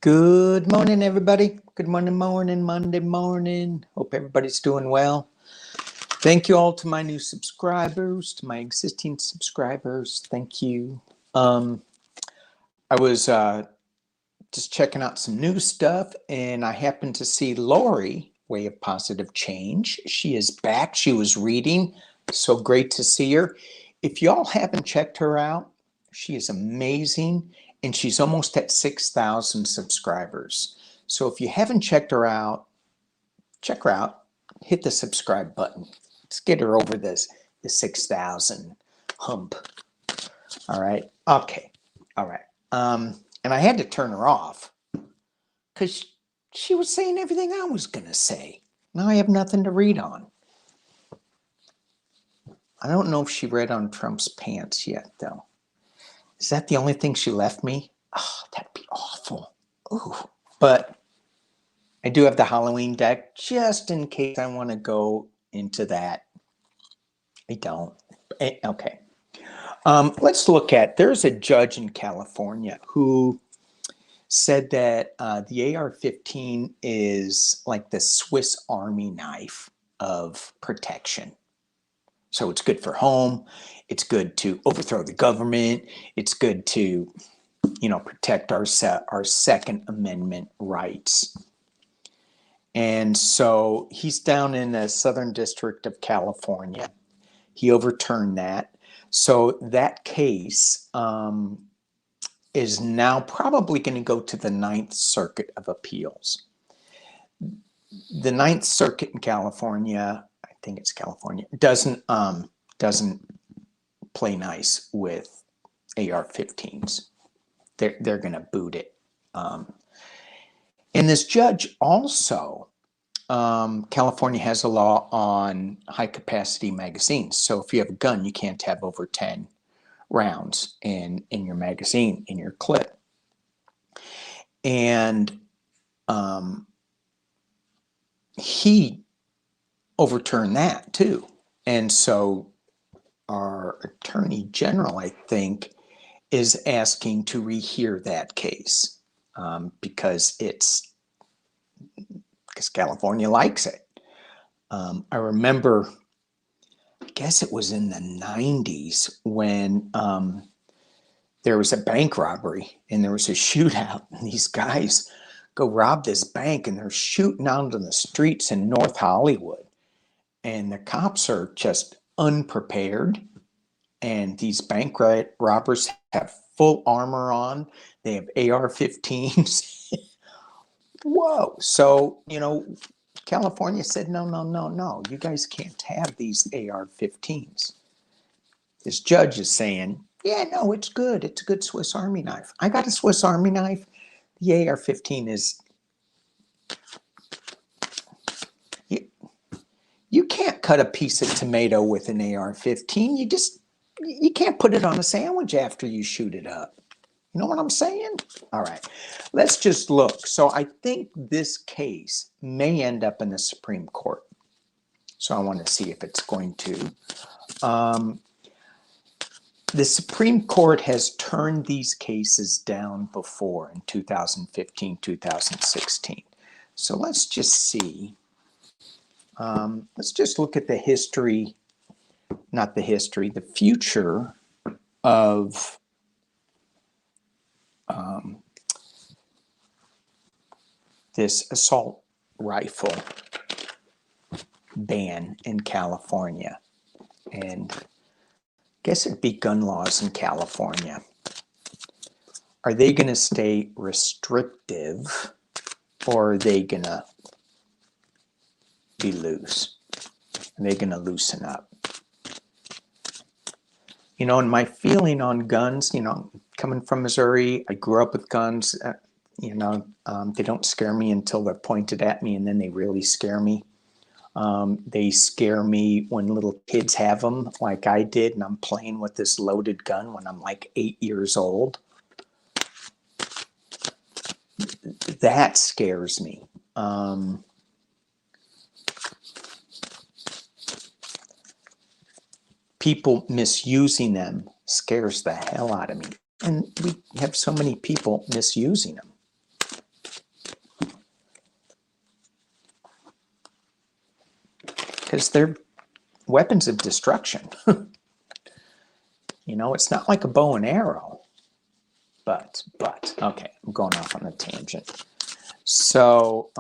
Good morning, everybody. Good morning, Monday morning. Hope everybody's doing well. Thank you all to my new subscribers, to my existing subscribers. Thank you. I was just checking out some new stuff, and I happened to see Lori, Way of Positive Change. She is back. She was reading. So great to see her. If y'all haven't checked her out, she is amazing. And she's almost at 6,000 subscribers. So if you haven't checked her out, check her out. Hit the subscribe button. Let's get her over the 6,000 hump. All right. Okay. All right. And I had to turn her off because she was saying everything I was going to say. Now I have nothing to read on. I don't know if she read on Trump's pants yet, though. Is that the only thing she left me? Oh, that'd be awful. Ooh. But I do have the Halloween deck just in case I want to go into that. I don't. Okay. Let's look at, there's a judge in California who said that the AR-15 is like the Swiss Army knife of protection. So it's good for home. It's good to overthrow the government. It's good to, protect our Second Amendment rights. And so he's down in the Southern District of California. He overturned that. So that case is now probably going to go to the Ninth Circuit of Appeals. The Ninth Circuit in California, I think it's California, doesn't play nice with AR-15s. They're going to boot it. And this judge also, California has a law on high capacity magazines. So if you have a gun, you can't have over 10 rounds in your magazine, in your clip. And he overturned that too. And so our Attorney General, I think, is asking to rehear that case because California likes it. I remember, I guess it was in the 90s when there was a bank robbery and there was a shootout, and these guys go rob this bank and they're shooting out on the streets in North Hollywood, and the cops are just unprepared. And these bank robbers have full armor on. They have AR-15s. Whoa. So, California said, no. You guys can't have these AR-15s. This judge is saying, yeah, no, it's good. It's a good Swiss Army knife. I got a Swiss Army knife. The AR-15 is... You can't cut a piece of tomato with an AR-15. You can't put it on a sandwich after you shoot it up. You know what I'm saying? All right, let's just look. So I think this case may end up in the Supreme Court. So I want to see if it's going to. The Supreme Court has turned these cases down before in 2015, 2016. So let's just see. Let's just look at the history. Not the history, the future of this assault rifle ban in California. And I guess it'd be gun laws in California. Are they going to stay restrictive, or are they going to be loose? Are they going to loosen up? And my feeling on guns, coming from Missouri, I grew up with guns. They don't scare me until they're pointed at me, and then they really scare me. They scare me when little kids have them, like I did, and I'm playing with this loaded gun when I'm like 8 years old. That scares me. People misusing them scares the hell out of me. And we have so many people misusing them. because they're weapons of destruction. You know, it's not like a bow and arrow. But, okay, I'm going off on a tangent. So,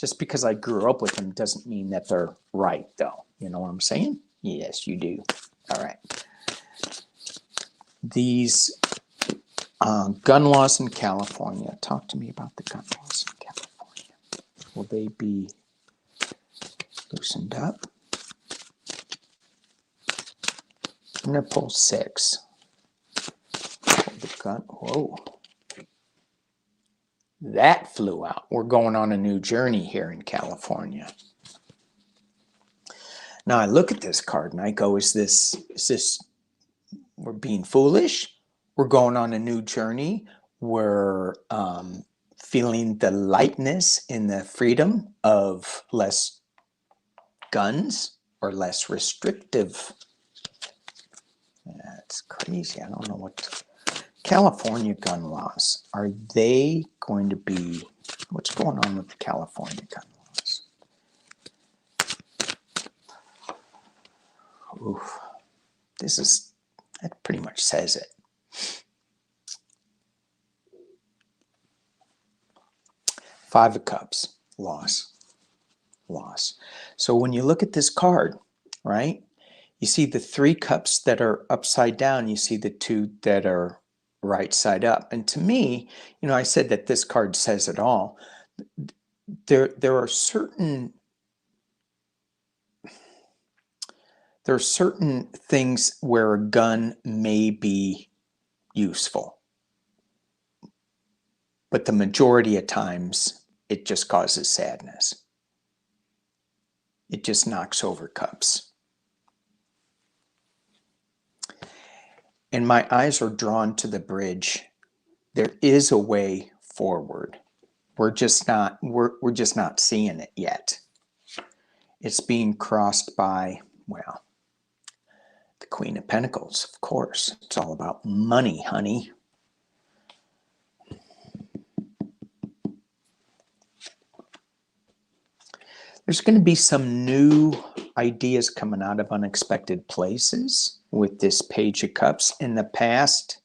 just because I grew up with them doesn't mean that they're right, though. You know what I'm saying? Yes, you do. All right. These gun laws in California. Talk to me about the gun laws in California. Will they be loosened up? I'm going to pull 6. Pull the gun. Whoa. That flew out. We're going on a new journey here in California. Now I look at this card and I go, is this, we're being foolish? We're going on a new journey. We're feeling the lightness and the freedom of less guns or less restrictive. That's crazy. I don't know what California gun laws. Are they going to be, what's going on with the California gun laws? Oof. That pretty much says it. Five of Cups, loss. So when you look at this card, right, you see the 3 cups that are upside down, you see the 2 that are right side up. And to me, you know, I said that this card says it all. There are certain things where a gun may be useful, but the majority of times it just causes sadness. It just knocks over cups. And my eyes are drawn to the bridge. There is a way forward. We're just not seeing it yet. It's being crossed by, well, the Queen of Pentacles, of course. It's all about money, honey. There's going to be some new ideas coming out of unexpected places with this Page of Cups. In the past,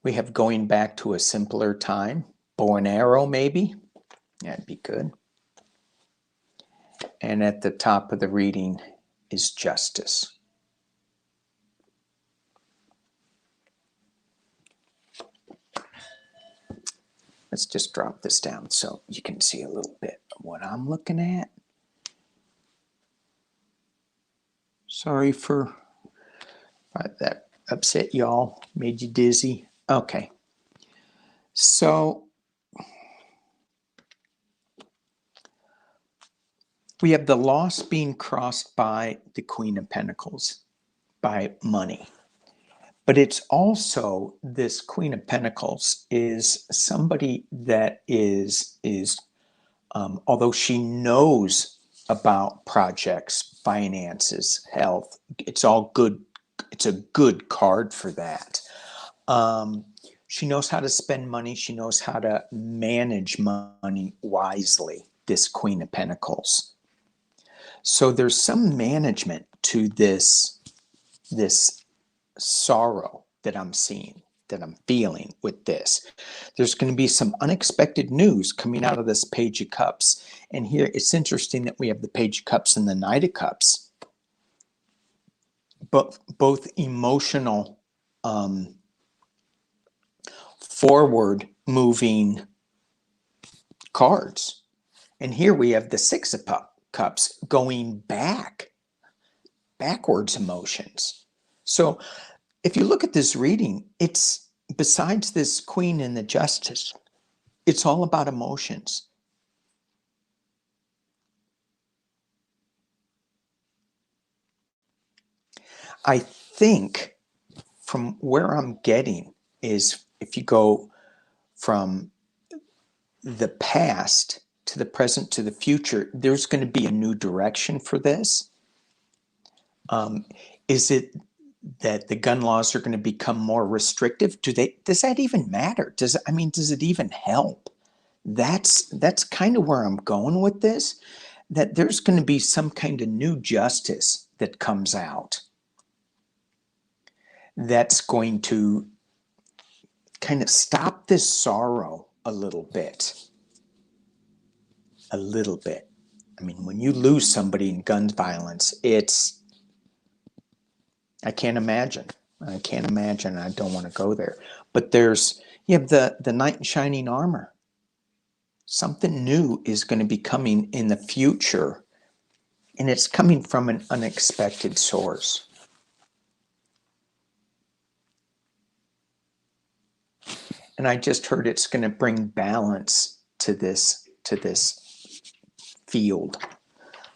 we have going back to a simpler time. Bow and arrow, maybe. That'd be good. And at the top of the reading is Justice. Let's just drop this down so you can see a little bit of what I'm looking at. Sorry for that upset y'all, made you dizzy. Okay. So we have the loss being crossed by the Queen of Pentacles, by money. But it's also, this Queen of Pentacles is somebody that is although she knows about projects, finances, health, it's all good. It's a good card for that. She knows how to spend money. She knows how to manage money wisely, this Queen of Pentacles. So there's some management to this sorrow that I'm seeing, that I'm feeling with this. There's going to be some unexpected news coming out of this Page of Cups. And here it's interesting that we have the Page of Cups and the Knight of Cups. But both emotional, forward moving cards. And here we have the Six of Cups going backwards emotions. So if you look at this reading, it's, besides this Queen and the Justice, it's all about emotions. I think from where I'm getting is, if you go from the past to the present to the future, there's going to be a new direction for this. Is it that the gun laws are going to become more restrictive? Does that even matter? Does it even help? That's kind of where I'm going with this. that there's going to be some kind of new justice that comes out that's going to kind of stop this sorrow a little bit. A little bit. I mean, when you lose somebody in gun violence, I can't imagine. I can't imagine. I don't want to go there. But you have the knight in shining armor. Something new is going to be coming in the future, and it's coming from an unexpected source. And I just heard it's going to bring balance to this field.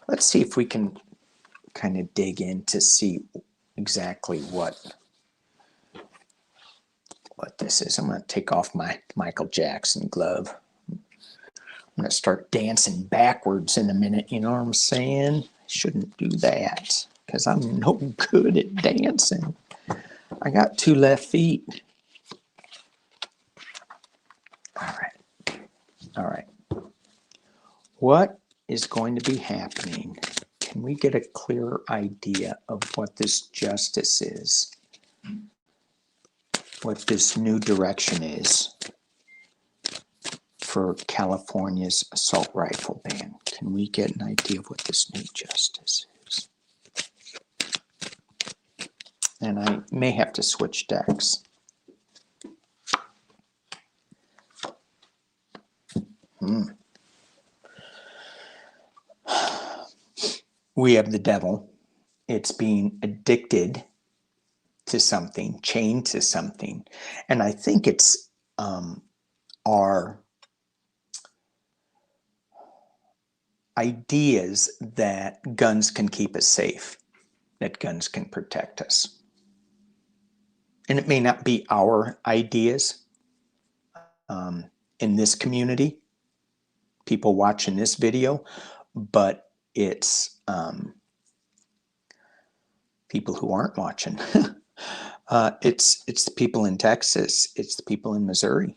Let's see if we can kind of dig in to see exactly what this is. I'm going to take off my Michael Jackson glove. I'm going to start dancing backwards in a minute. You know what I'm saying? I shouldn't do that because I'm no good at dancing. I got 2 left feet. All right. What is going to be happening? Can we get a clearer idea of what this justice is? What this new direction is for California's assault rifle ban? Can we get an idea of what this new justice is? And I may have to switch decks. We have the devil. It's being addicted to something, chained to something. And I think it's our ideas that guns can keep us safe, that guns can protect us. And it may not be our ideas in this community, people watching this video, but it's people who aren't watching. It's the people in Texas. It's the people in Missouri.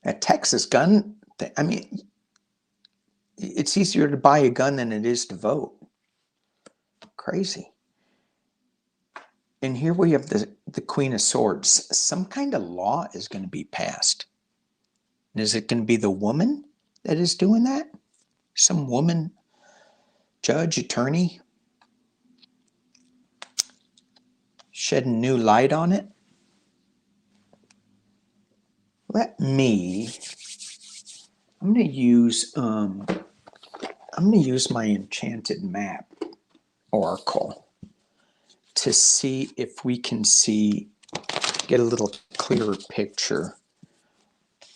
A Texas gun, I mean, it's easier to buy a gun than it is to vote. Crazy. And here we have the Queen of Swords. Some kind of law is going to be passed. Is it going to be the woman that is doing that? Some woman, judge, attorney, shedding new light on it? I'm going to use my enchanted map oracle to see if we can get a little clearer picture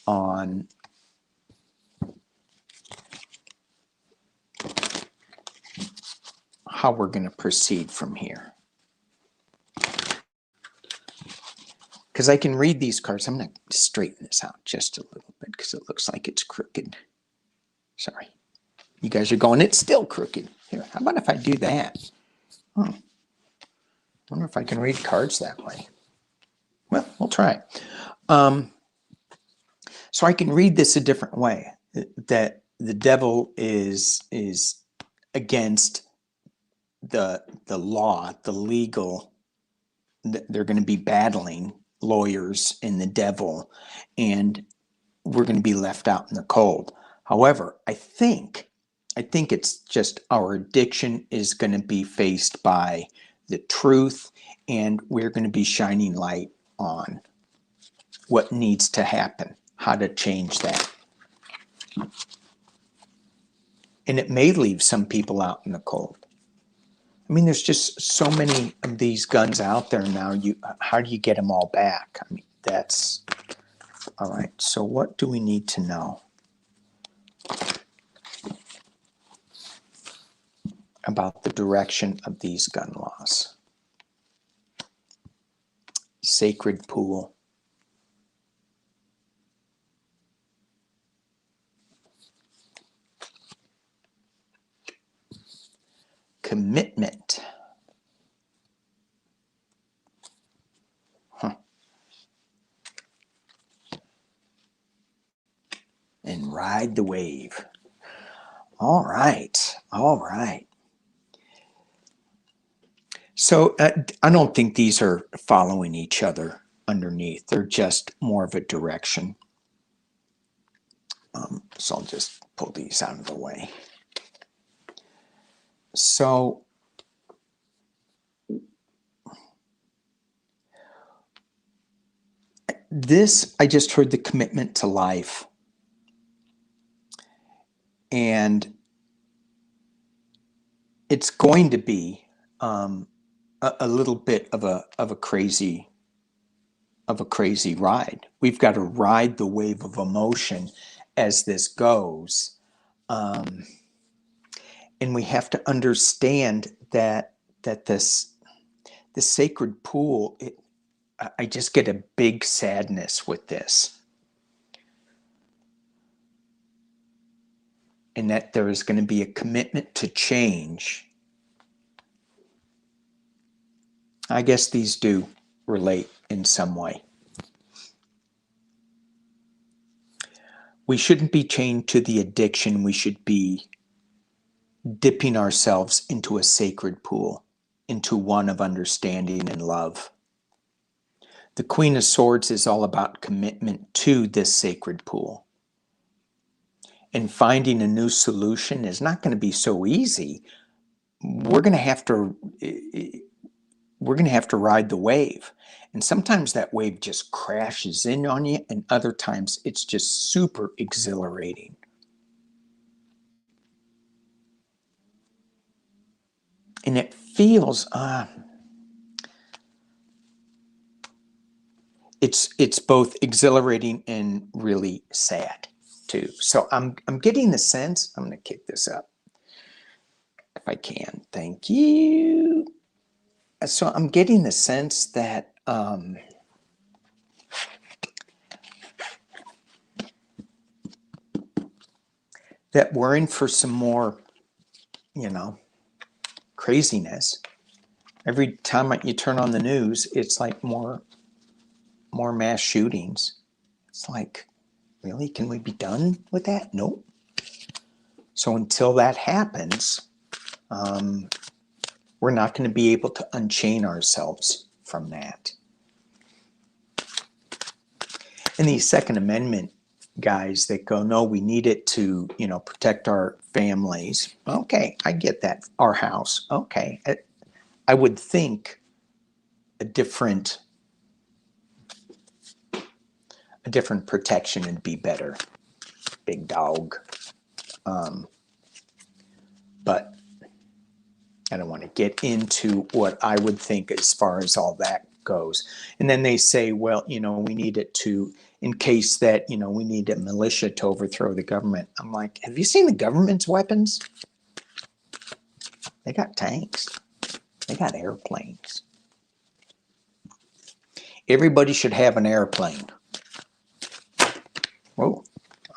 on how we're going to proceed from here. Because I can read these cards. I'm going to straighten this out just a little bit because it looks like it's crooked. Sorry. You guys are going, it's still crooked. Here, how about if I do that? I wonder if I can read cards that way. Well, we'll try. So I can read this a different way. That the devil is against the law, the legal. They're going to be battling lawyers and the devil, and we're going to be left out in the cold. However, I think it's just our addiction is going to be faced by the truth, and we're going to be shining light on what needs to happen, how to change that. And it may leave some people out in the cold. I mean, there's just so many of these guns out there now. How do you get them all back? I mean, that's all right. So what do we need to know about the direction of these gun laws? Sacred pool. Commitment. And ride the wave. All right. All right. So I don't think these are following each other underneath. They're just more of a direction. So I'll just pull these out of the way. So this, I just heard the commitment to life. And it's going to be a little bit of a crazy ride. We've got to ride the wave of emotion as this goes. And we have to understand that this sacred pool, I just get a big sadness with this. And that there is going to be a commitment to change. I guess these do relate in some way. We shouldn't be chained to the addiction. We should be dipping ourselves into a sacred pool, into one of understanding and love. The Queen of Swords is all about commitment to this sacred pool. And finding a new solution is not going to be so easy. We're going to have to ride the wave. And sometimes that wave just crashes in on you, and other times it's just super exhilarating. And it feels it's both exhilarating and really sad too. So I'm getting the sense, I'm going to kick this up if I can. Thank you. So I'm getting the sense that that we're in for some more, craziness. Every time you turn on the news, it's like more mass shootings. It's like, really? Can we be done with that? Nope. So until that happens, we're not going to be able to unchain ourselves from that. And these Second Amendment guys that go, no, we need it to, protect our families. Okay, I get that. Our house. Okay. I would think a different protection would be better. Big dog. But I don't want to get into what I would think as far as all that goes. And then they say, well, we need it to, in case that, we need a militia to overthrow the government. I'm like, have you seen the government's weapons? They got tanks. They got airplanes. Everybody should have an airplane. Oh,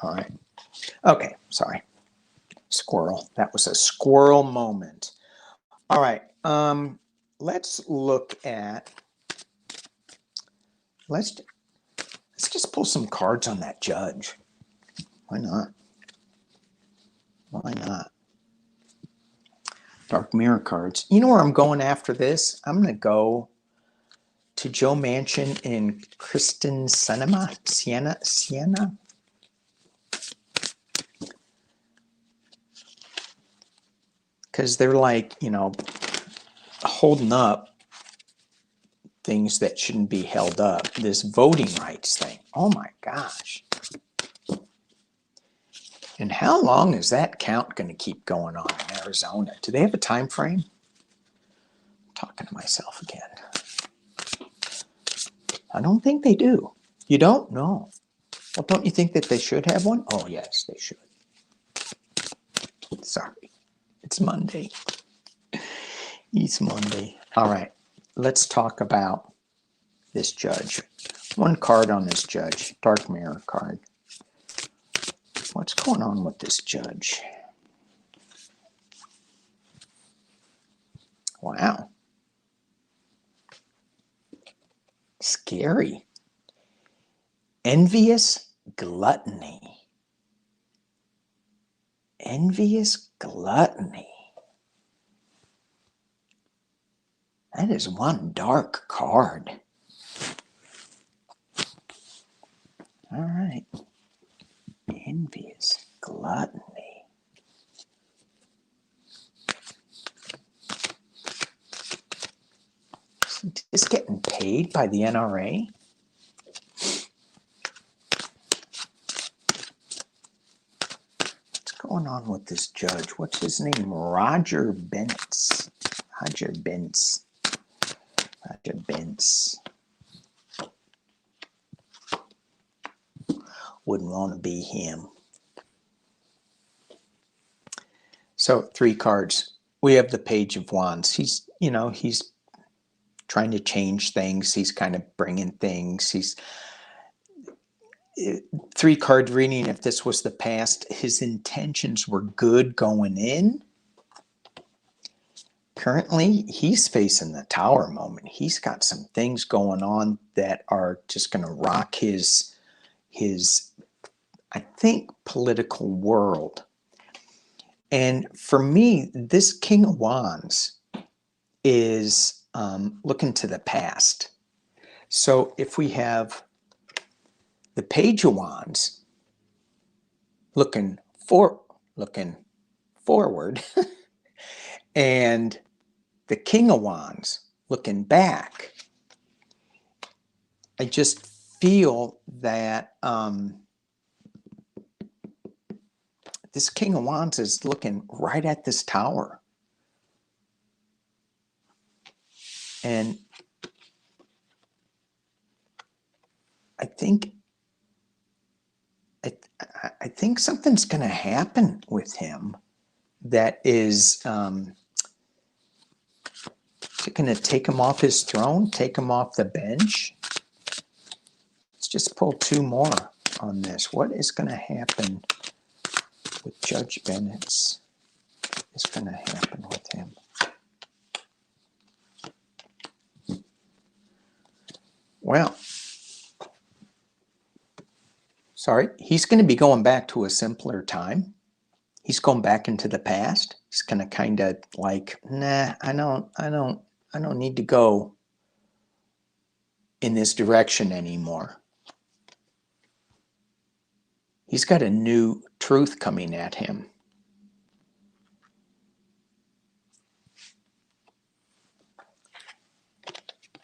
all right. Okay, sorry. Squirrel. That was a squirrel moment. All right. Let's look at, let's just pull some cards on that judge. Why not? Why not? Dark mirror cards. You know where I'm going after this? I'm going to go to Joe Manchin in Kristen Siena. Because they're like, holding up things that shouldn't be held up. This voting rights thing. Oh my gosh. And how long is that count going to keep going on in Arizona? Do they have a time frame? I'm talking to myself again. I don't think they do. You don't? No. Well, don't you think that they should have one? Oh, yes, they should. Sorry. It's Monday. It's Monday. All right. Let's talk about this judge. One card on this judge. Dark mirror card. What's going on with this judge? Wow. Scary. Envious gluttony. Envious gluttony. That is one dark card. All right. Envious gluttony. Is he getting paid by the NRA? What's going on with this judge? What's his name? Roger Benitez. Roger Benitez. Roger Benitez. Wouldn't want to be him. So 3 cards. We have the Page of Wands. He's trying to change things. He's kind of bringing things. He's 3-card reading. If this was the past, his intentions were good going in. Currently, he's facing the Tower moment. He's got some things going on that are just going to rock his I think, political world. And for me, this King of Wands is looking to the past. So if we have the Page of Wands looking forward and the King of Wands looking back, I just feel that this King of Wands is looking right at this Tower. And I think something's going to happen with him that is going to take him off his throne, take him off the bench. Let's just pull 2 more on this. What is going to happen with Judge Benitez? What's going to happen with him? Well, sorry, he's going to be going back to a simpler time. He's going back into the past. He's going to kind of like, nah, I don't need to go in this direction anymore. He's got a new truth coming at him.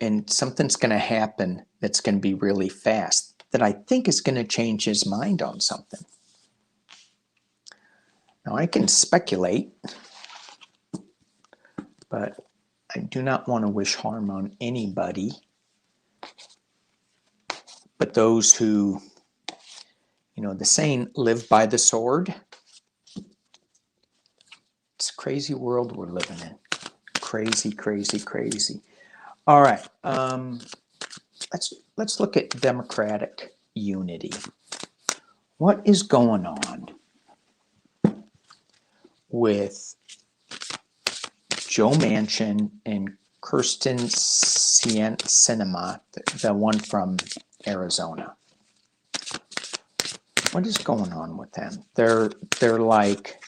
And something's going to happen that's going to be really fast that I think is going to change his mind on something. Now, I can speculate, but I do not want to wish harm on anybody but those who, the saying, live by the sword. It's a crazy world we're living in. Crazy, crazy, crazy. All right. Let's look at Democratic unity. What is going on with Joe Manchin and Kirsten Sinema, the one from Arizona? What is going on with them? They're like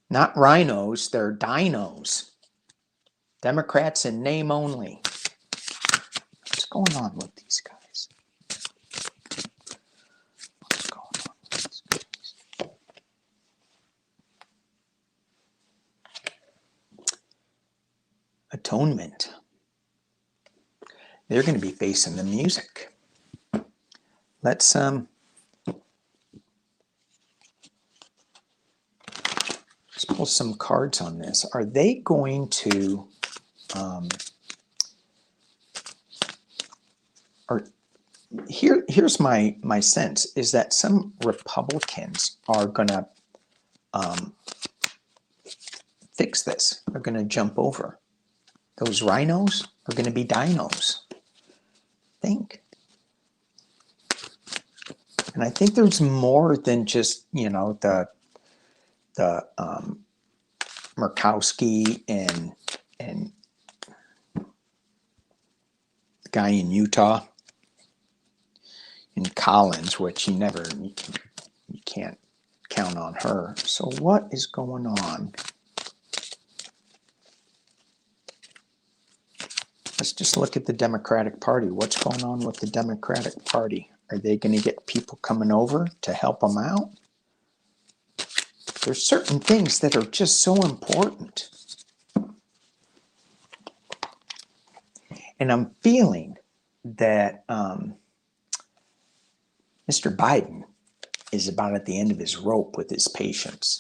not rhinos, they're dinos. Democrats in name only. What's going on with these guys? What's going on with these guys? Atonement. They're going to be facing the music. Let's pull some cards on this. Are they going to here's my sense is that some Republicans are going to fix this. They're going to jump over. Those rhinos are going to be dinos. Think. And I think there's more than just, the Murkowski and the guy in Utah and Collins, which you can't count on her. So what is going on? Let's just look at the Democratic Party. What's going on with the Democratic Party? Are they going to get people coming over to help them out? There's certain things that are just so important. And I'm feeling that Mr. Biden is about at the end of his rope with his patience.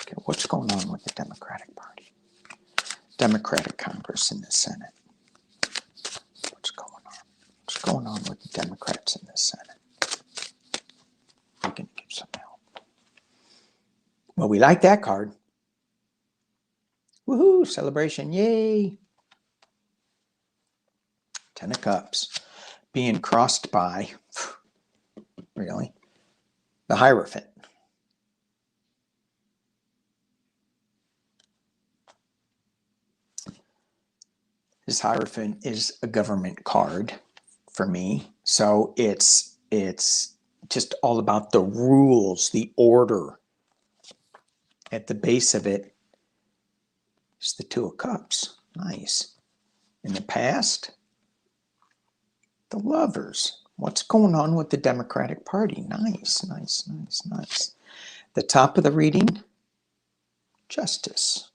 Okay, what's going on with the Democratic Party? Democratic Congress in the Senate. What's going on? What's going on with the Democrats in the Senate? We're going to give some help. Well, we like that card. Woohoo, celebration, yay. 10 of Cups. Being crossed by, really, the Hierophant. This Hierophant is a government card for me. So it's just all about the rules, the order. At the base of it is the Two of Cups. Nice. In the past, the Lovers. What's going on with the Democratic Party? Nice, nice, nice, nice. The top of the reading, Justice.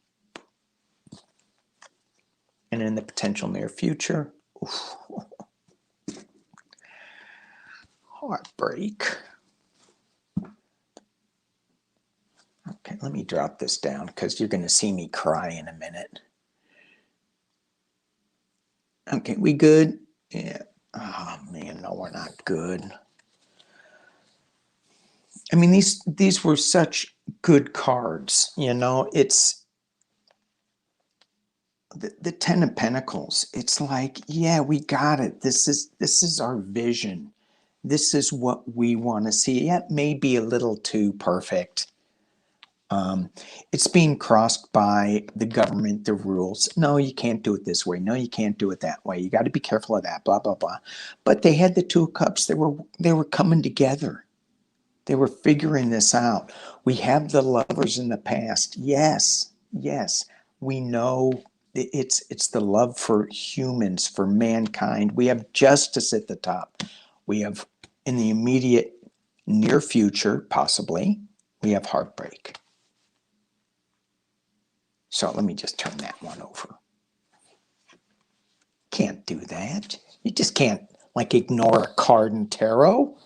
And in the potential near future, heartbreak. Okay, let me drop this down because you're going to see me cry in a minute. Okay, we good? Yeah. Oh man, no, we're not good. I mean, these were such good cards. You know, it's the Ten of Pentacles. It's like, yeah, we got it. This is our vision. This is what we want to see. Yeah, it may be a little too perfect. It's being crossed by the government, the rules. No, you can't do it this way. No, you can't do it that way. You got to be careful of that, blah, blah, blah. But they had the Two of Cups. They were coming together. They were figuring this out. We have the Lovers in the past. Yes, yes. We know it's the love for humans, for mankind. We have justice at the top. We have, in the immediate near future, possibly, we have heartbreak. So let me just turn that one over. Can't do that. You just can't, like, ignore a card in tarot.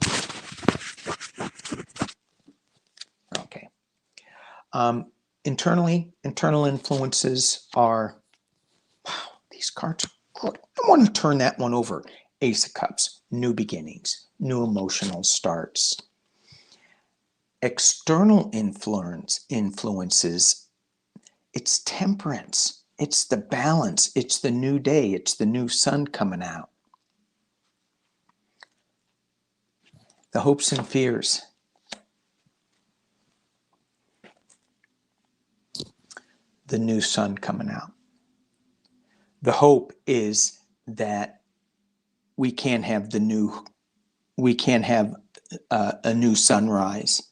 Okay. Internal influences are, wow, these cards are good. I want to turn that one over. Ace of Cups, new beginnings, new emotional starts. External influences, it's temperance. It's the balance. It's the new day. It's the new sun coming out. The hopes and fears. The new sun coming out. The hope is that we can have a new sunrise.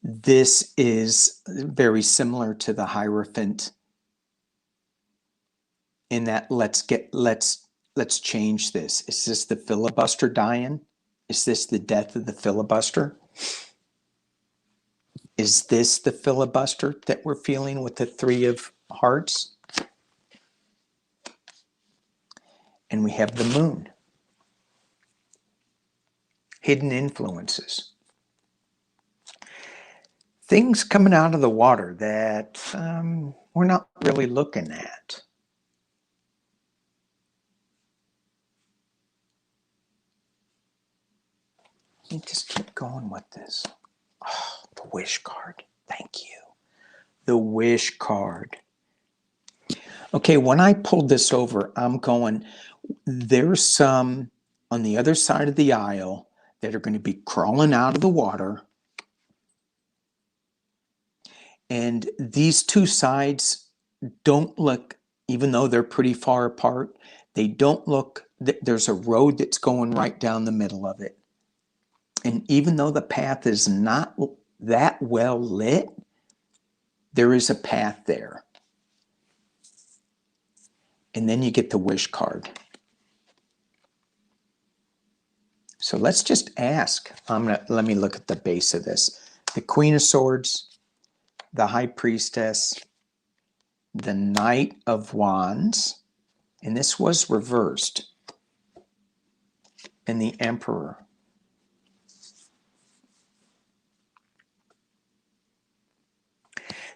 This is very similar to the Hierophant in that let's change this. Is this the filibuster dying? Is this the death of the filibuster? Is this the filibuster that we're feeling with the Three of Hearts? And we have the Moon. Hidden influences. Things coming out of the water that we're not really looking at. Let me just keep going with this. Oh, the Wish card. Thank you. The Wish card. Okay, when I pulled this over, I'm going, there's some on the other side of the aisle that are going to be crawling out of the water. And these two sides don't look, even though they're pretty far apart, they don't look, there's a road that's going right down the middle of it. And even though the path is not that well lit, there is a path there. And then you get the wish card. So let's just ask. Let me look at the base of this. The Queen of Swords, the High Priestess, the Knight of Wands, and this was reversed, and the Emperor.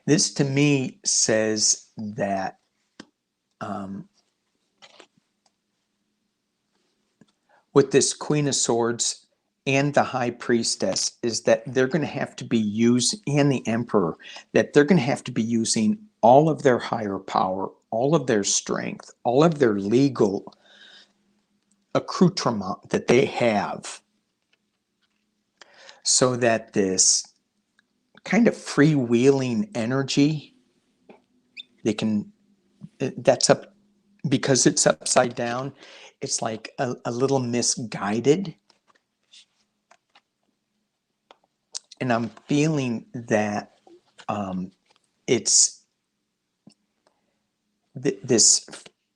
This to me says that with this Queen of Swords and the High Priestess is that they're going to have to be used, and the Emperor, that they're going to have to be using all of their higher power, all of their strength, all of their legal accoutrement that they have, so that this kind of freewheeling energy, they can, that's up, because it's upside down, it's like a little misguided. And I'm feeling that it's this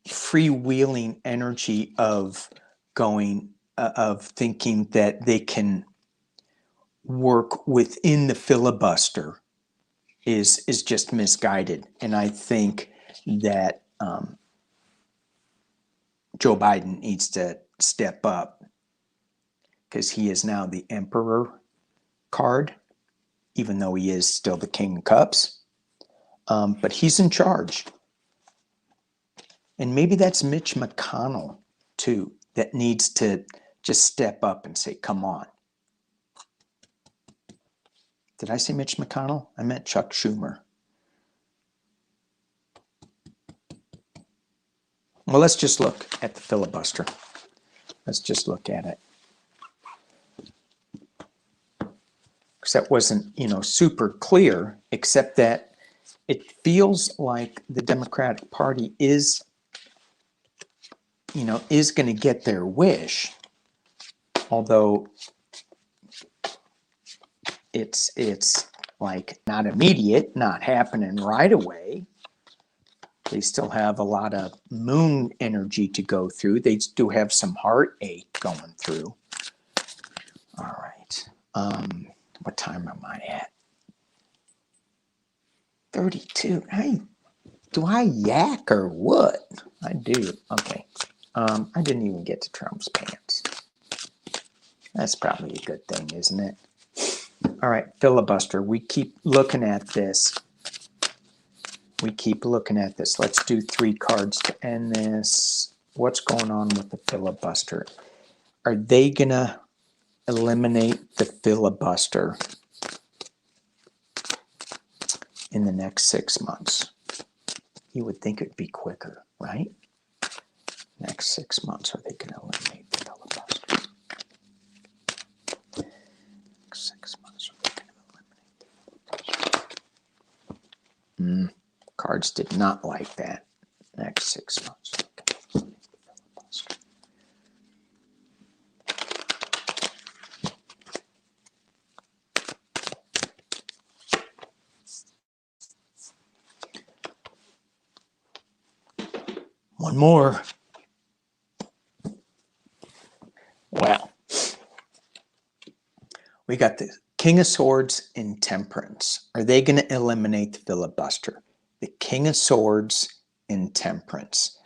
freewheeling energy of going, of thinking that they can work within the filibuster is just misguided. And I think that Joe Biden needs to step up, because he is now the Emperor card, even though he is still the King of Cups. But he's in charge. And maybe that's Mitch McConnell, too, that needs to just step up and say, come on. Did I say Mitch McConnell? I meant Chuck Schumer. Well, let's just look at the filibuster. Let's just look at it. Because that wasn't, super clear, except that it feels like the Democratic Party is going to get their wish, although it's like not immediate, not happening right away. They still have a lot of moon energy to go through. They do have some heartache going through. All right. What time am I at? 32. Do I yak or what? I do. Okay. I didn't even get to Trump's pants. That's probably a good thing, isn't it? All right, filibuster. We keep looking at this. Let's do 3 cards to end this. What's going on with the filibuster? Are they going to eliminate the filibuster in the next 6 months? You would think it would be quicker, right? Next 6 months, are they going to eliminate the filibuster? Next 6 months, are they going to eliminate the filibuster? Cards did not like that. Next 6 months. One more. Well, we got the King of Swords and Temperance. Are they going to eliminate the filibuster? The King of Swords and Temperance.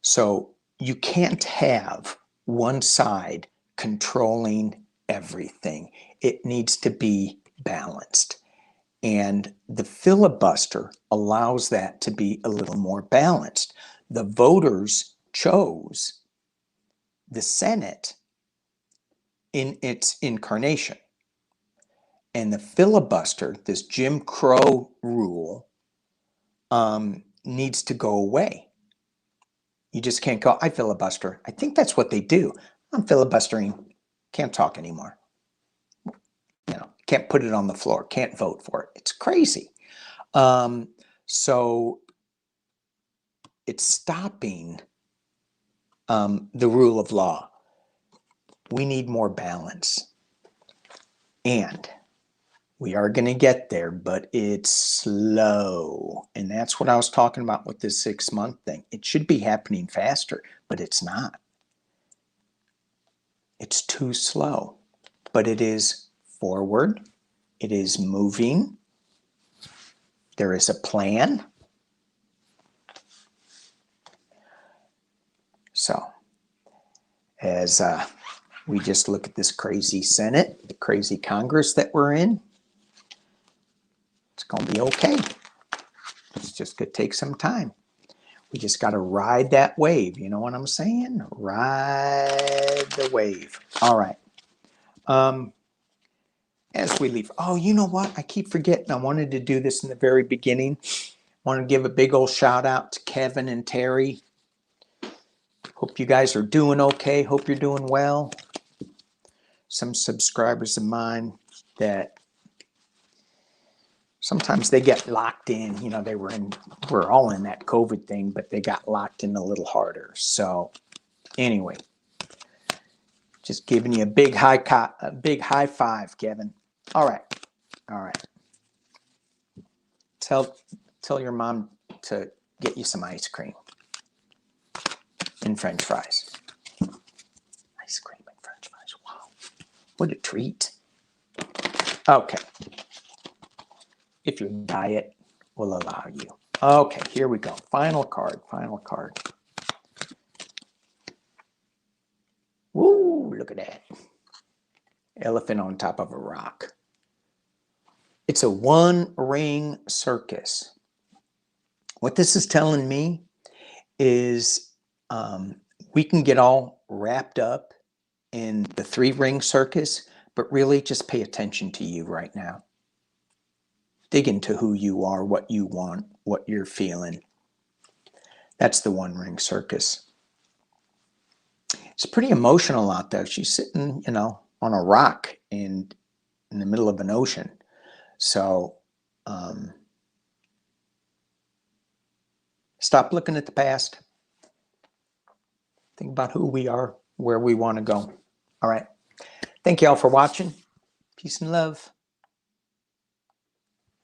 So you can't have one side controlling everything. It needs to be balanced. And the filibuster allows that to be a little more balanced. The voters chose the Senate in its incarnation. And the filibuster, this Jim Crow rule, needs to go away. You just can't go, I filibuster. I think that's what they do. I'm filibustering. Can't talk anymore. Can't put it on the floor. Can't vote for it. It's crazy. So it's stopping the rule of law. We need more balance. And we are going to get there, but it's slow. And that's what I was talking about with this 6-month thing. It should be happening faster, but it's not. It's too slow. But it is forward. It is moving. There is a plan. So, as we just look at this crazy Senate, the crazy Congress that we're in, it's going to be okay. It's just going to take some time. We just got to ride that wave. You know what I'm saying? Ride the wave. All right. As we leave. Oh, you know what? I keep forgetting. I wanted to do this in the very beginning. I want to give a big old shout out to Kevin and Terry. Hope you guys are doing okay. Hope you're doing well. Some subscribers of mine that sometimes they get locked in. You know, we're all in that COVID thing, but they got locked in a little harder. So anyway, just giving you a big high five, Kevin. All right. Tell your mom to get you some ice cream and French fries. Ice cream and French fries. Wow. What a treat. Okay. If your diet will allow you. Okay, here we go. Final card. Woo, look at that. Elephant on top of a rock. It's a one-ring circus. What this is telling me is we can get all wrapped up in the 3-ring circus, but really just pay attention to you right now. Dig into who you are, what you want, what you're feeling. That's the 1-ring circus. It's pretty emotional out there. She's sitting, on a rock in the middle of an ocean. So stop looking at the past. Think about who we are, where we want to go. All right. Thank you all for watching. Peace and love.